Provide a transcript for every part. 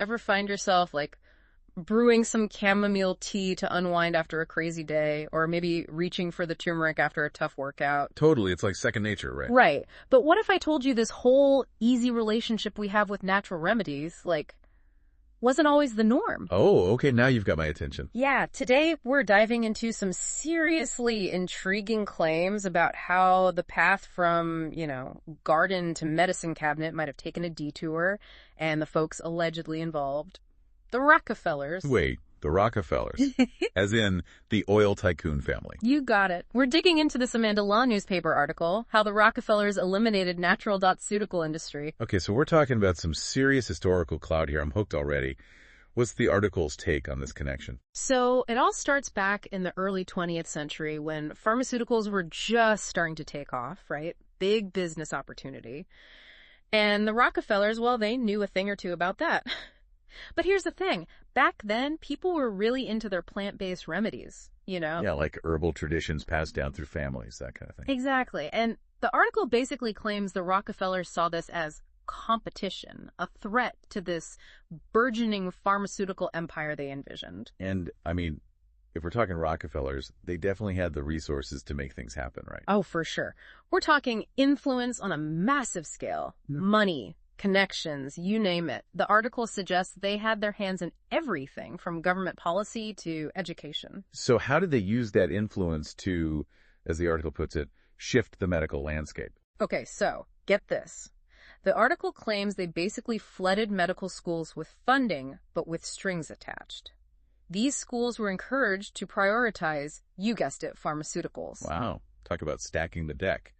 Ever find yourself, like, brewing some chamomile tea to unwind after a crazy day, or maybe reaching for the turmeric after a tough workout? Totally. It's like second nature, right? Right. But what if I told you this whole easy relationship we have with natural remedies, like, wasn't always the norm? Oh, okay. Now you've got my attention. Yeah, today we're diving into some seriously intriguing claims about how the path from, garden to medicine cabinet might have taken a detour, and the folks allegedly involved, the Rockefellers. Wait, the Rockefellers. As in the oil tycoon family. You got it. We're digging into this Amanda Law newspaper article, how the Rockefellers eliminated natural pharmaceutical industry. Okay, so we're talking about some serious historical clout here. I'm hooked already. What's the article's take on this connection? So it all starts back in the early 20th century when pharmaceuticals were just starting to take off, right? Big business opportunity. And the Rockefellers, well, they knew a thing or two about that. But here's the thing. Back then, people were really into their plant-based remedies, Yeah, like herbal traditions passed down through families, that kind of thing. Exactly. And the article basically claims the Rockefellers saw this as competition, a threat to this burgeoning pharmaceutical empire they envisioned. And, I mean, if we're talking Rockefellers, they definitely had the resources to make things happen, right? Oh, for sure. We're talking influence on a massive scale. Money, connections, you name it. The article suggests they had their hands in everything from government policy to education. So how did they use that influence to, as the article puts it, shift the medical landscape? Okay, so get this. The article claims they basically flooded medical schools with funding, but with strings attached. These schools were encouraged to prioritize, you guessed it, pharmaceuticals. Wow. Talk about stacking the deck.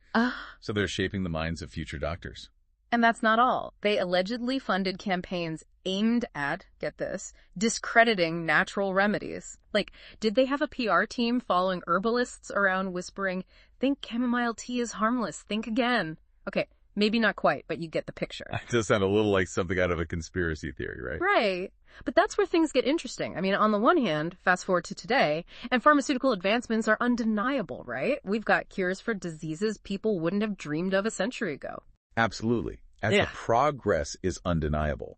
So they're shaping the minds of future doctors. And that's not all. They allegedly funded campaigns aimed at, get this, discrediting natural remedies. Like, did they have a PR team following herbalists around whispering, think chamomile tea is harmless, think again? Okay, maybe not quite, but you get the picture. It does sound a little like something out of a conspiracy theory, right? Right. But that's where things get interesting. I mean, on the one hand, fast forward to today, and pharmaceutical advancements are undeniable, right? We've got cures for diseases people wouldn't have dreamed of a century ago. Absolutely. The progress is undeniable.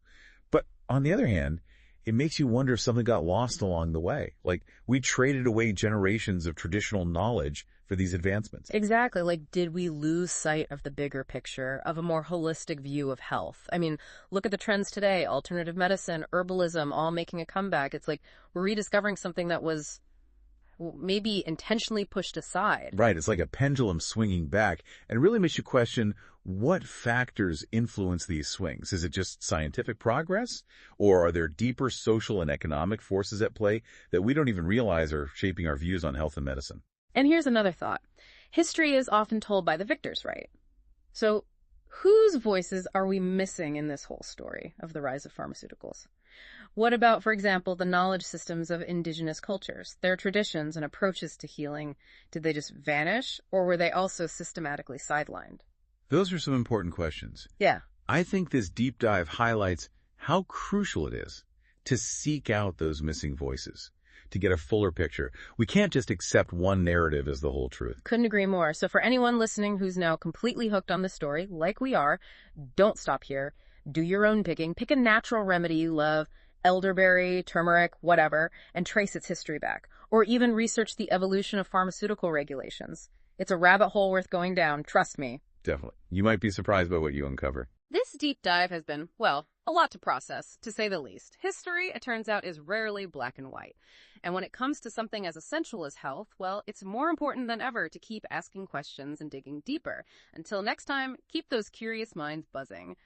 But on the other hand, it makes you wonder if something got lost along the way. Like, we traded away generations of traditional knowledge for these advancements. Exactly. Like, did we lose sight of the bigger picture, of a more holistic view of health? I mean, look at the trends today. Alternative medicine, herbalism, all making a comeback. It's like we're rediscovering something that was maybe intentionally pushed aside. Right. It's like a pendulum swinging back, and it really makes you question what factors influence these swings. Is it just scientific progress, or are there deeper social and economic forces at play that we don't even realize are shaping our views on health and medicine? And here's another thought. History is often told by the victors, right? So whose voices are we missing in this whole story of the rise of pharmaceuticals? What about, for example, the knowledge systems of indigenous cultures, their traditions and approaches to healing? Did they just vanish, or were they also systematically sidelined? Those are some important questions. Yeah. I think this deep dive highlights how crucial it is to seek out those missing voices, to get a fuller picture. We can't just accept one narrative as the whole truth. Couldn't agree more. So for anyone listening who's now completely hooked on this story, like we are, don't stop here. Do your own picking. Pick a natural remedy you love, elderberry, turmeric, whatever, and trace its history back. Or even research the evolution of pharmaceutical regulations. It's a rabbit hole worth going down, trust me. Definitely. You might be surprised by what you uncover. This deep dive has been, well, a lot to process, to say the least. History, it turns out, is rarely black and white. And when it comes to something as essential as health, well, it's more important than ever to keep asking questions and digging deeper. Until next time, keep those curious minds buzzing.